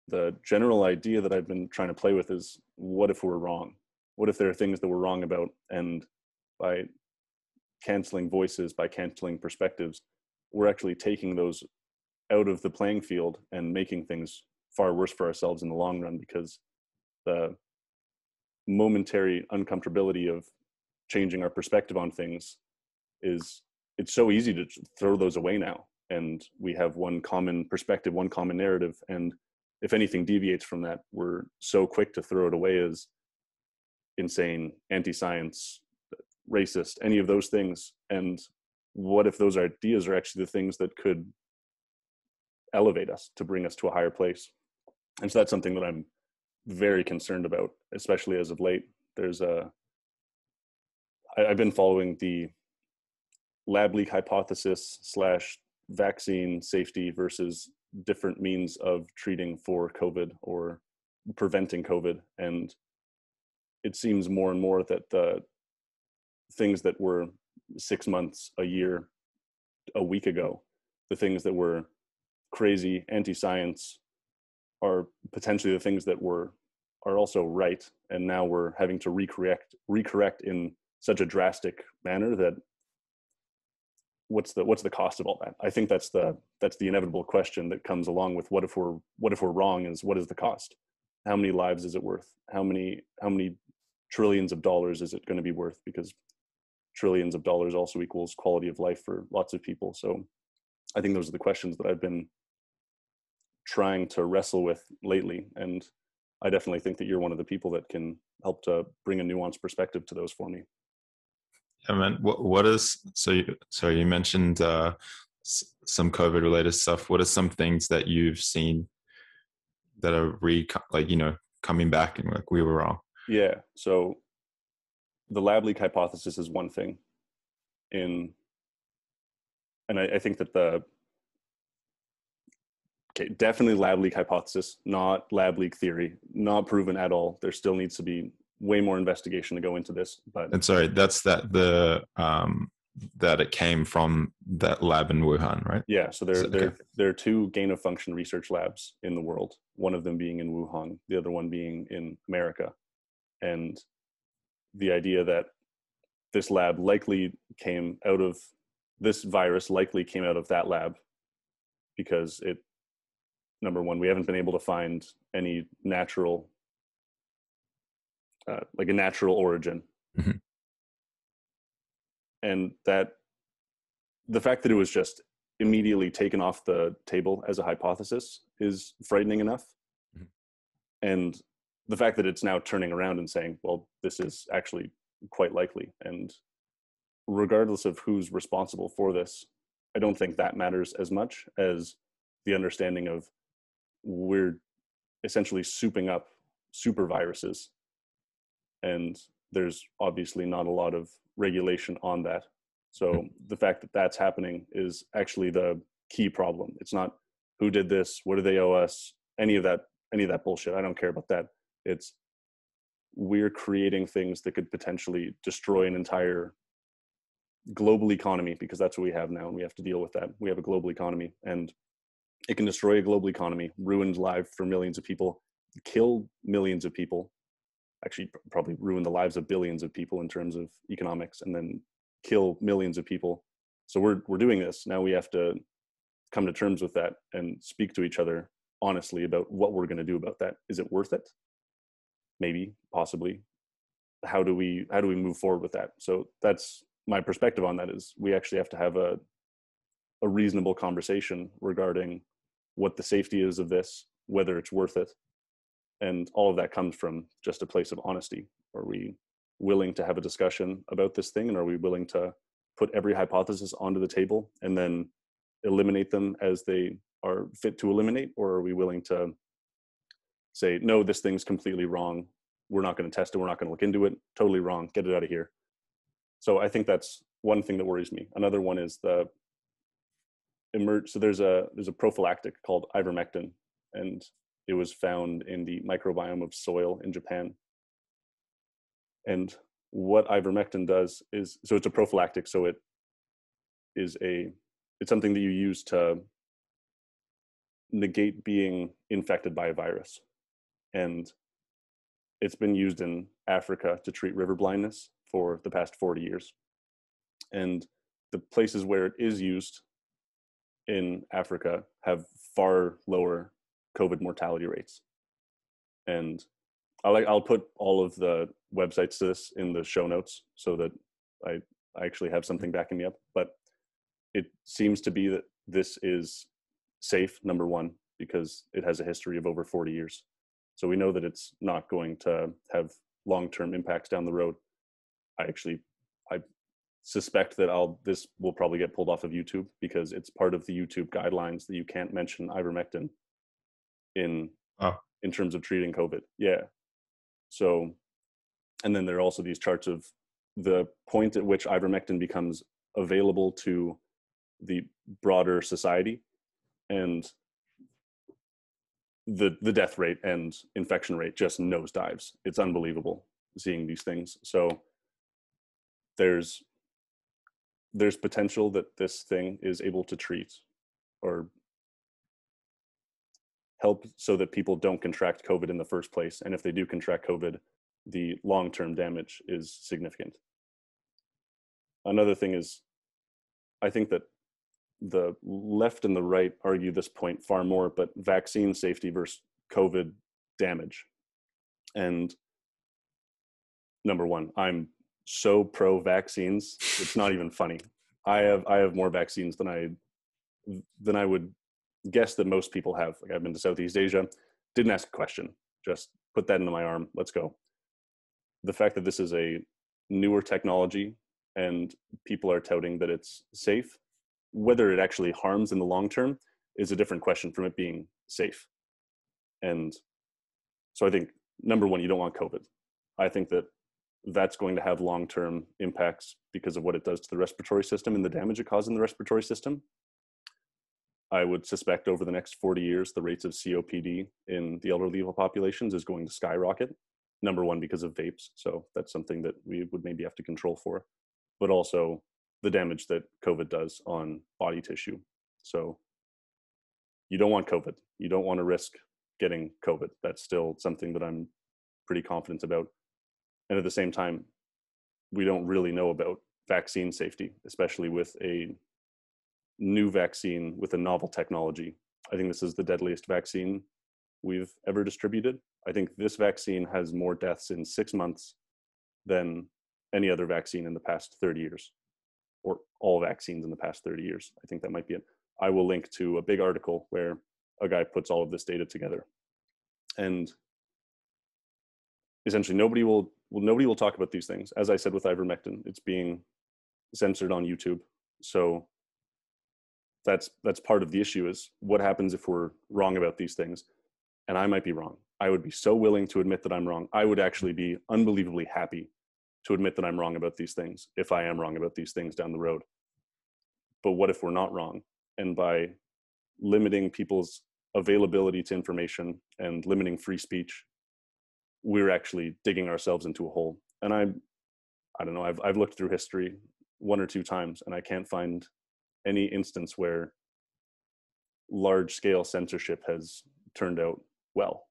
the general idea that I've been trying to play with is, what if we're wrong? What if there are things that we're wrong about? And by canceling voices, by canceling perspectives, we're actually taking those out of the playing field and making things far worse for ourselves in the long run, because the momentary uncomfortability of changing our perspective on things it's so easy to throw those away now. And we have one common perspective, one common narrative. And if anything deviates from that, we're so quick to throw it away as insane, anti-science, racist, any of those things. And what if those ideas are actually the things that could elevate us to bring us to a higher place? And so that's something that I'm very concerned about, especially as of late. I've been following the lab leak hypothesis / vaccine safety versus different means of treating for COVID or preventing COVID. And it seems more and more that the things that were 6 months, a year, a week ago, the things that were crazy, anti-science, are potentially the things that are also right. And now we're having to recorrect in such a drastic manner that what's the cost of all that? I think that's the inevitable question that comes along with what if we're wrong, is what is the cost? How many lives is it worth? How many trillions of dollars is it going to be worth? Because trillions of dollars also equals quality of life for lots of people. So I think those are the questions that I've been trying to wrestle with lately. And I definitely think that you're one of the people that can help to bring a nuanced perspective to those for me. Yeah, man. What is, so you mentioned some COVID related stuff. What are some things that you've seen that are coming back and like we were wrong? Yeah. So the lab leak hypothesis is one thing, and I think that definitely lab leak hypothesis, not lab leak theory, not proven at all. There still needs to be way more investigation to go into this. But and sorry, that's that it came from that lab in Wuhan, right? Yeah. So there are two gain of function research labs in the world. One of them being in Wuhan, the other one being in America. And the idea that this lab likely came out of this virus likely came out of that lab, because number one, we haven't been able to find any natural like a natural origin. Mm-hmm. And that the fact that it was just immediately taken off the table as a hypothesis is frightening enough. Mm-hmm. And the fact that it's now turning around and saying, well, this is actually quite likely. And regardless of who's responsible for this, I don't think that matters as much as the understanding of we're essentially souping up super viruses. And there's obviously not a lot of regulation on that. So the fact that that's happening is actually the key problem. It's not who did this, what do they owe us, any of that bullshit. I don't care about that. It's we're creating things that could potentially destroy an entire global economy, because that's what we have now, and we have to deal with that. We have a global economy, and it can destroy a global economy, ruin lives for millions of people, kill millions of people, actually probably ruin the lives of billions of people in terms of economics, and then kill millions of people. So we're doing this. Now we have to come to terms with that and speak to each other honestly about what we're going to do about that. Is it worth it? Maybe, possibly. How do we move forward with that? So that's my perspective on that, is we actually have to have a reasonable conversation regarding what the safety is of this, whether it's worth it. And all of that comes from just a place of honesty. Are we willing to have a discussion about this thing? And are we willing to put every hypothesis onto the table and then eliminate them as they are fit to eliminate? Or are we willing to say, no, this thing's completely wrong. We're not going to test it. We're not going to look into it. Totally wrong. Get it out of here. So I think that's one thing that worries me. Another one is so there's a prophylactic called ivermectin, and it was found in the microbiome of soil in Japan. And what ivermectin does is, so it's a prophylactic. So it's something that you use to negate being infected by a virus. And it's been used in Africa to treat river blindness for the past 40 years. And the places where it is used in Africa have far lower COVID mortality rates. And I'll put all of the websites to this in the show notes so that I actually have something backing me up. But it seems to be that this is safe, number one, because it has a history of over 40 years. So we know that it's not going to have long-term impacts down the road. I suspect that this will probably get pulled off of YouTube because it's part of the YouTube guidelines that you can't mention ivermectin in terms of treating COVID. Yeah. So, and then there are also these charts of the point at which ivermectin becomes available to the broader society, and the death rate and infection rate just nosedives. It's unbelievable seeing these things. So there's potential that this thing is able to treat or help so that people don't contract COVID in the first place. And if they do contract COVID, the long-term damage is significant. Another thing is, I think that the left and the right argue this point far more, but vaccine safety versus COVID damage. And number one, I'm so pro vaccines, it's not even funny. I have more vaccines than I would guess that most people have. Like, I've been to Southeast Asia, didn't ask a question, just put that into my arm, let's go. The fact that this is a newer technology and people are touting that it's safe, whether it actually harms in the long term is a different question from it being safe. And so I think, number one, you don't want COVID. I think that that's going to have long-term impacts because of what it does to the respiratory system and the damage it causes in the respiratory system. I would suspect over the next 40 years, the rates of COPD in the elderly populations is going to skyrocket. Number one, because of vapes. So that's something that we would maybe have to control for, but also the damage that COVID does on body tissue. So you don't want COVID. You don't want to risk getting COVID. That's still something that I'm pretty confident about. And at the same time, we don't really know about vaccine safety, especially with a new vaccine with a novel technology. I think this is the deadliest vaccine we've ever distributed. I think this vaccine has more deaths in 6 months than any other vaccine in the past 30 years, or all vaccines in the past 30 years. I think that might be it. I will link to a big article where a guy puts all of this data together. And essentially nobody will talk about these things. As I said with ivermectin, it's being censored on YouTube. So that's part of the issue, is what happens if we're wrong about these things. And I might be wrong. I would be so willing to admit that I'm wrong. I would actually be unbelievably happy to admit that I'm wrong about these things if I am wrong about these things down the road. But what if we're not wrong? And by limiting people's availability to information and limiting free speech, we're actually digging ourselves into a hole. And I don't know, I've looked through history 1 or 2 times and I can't find any instance where large scale censorship has turned out well.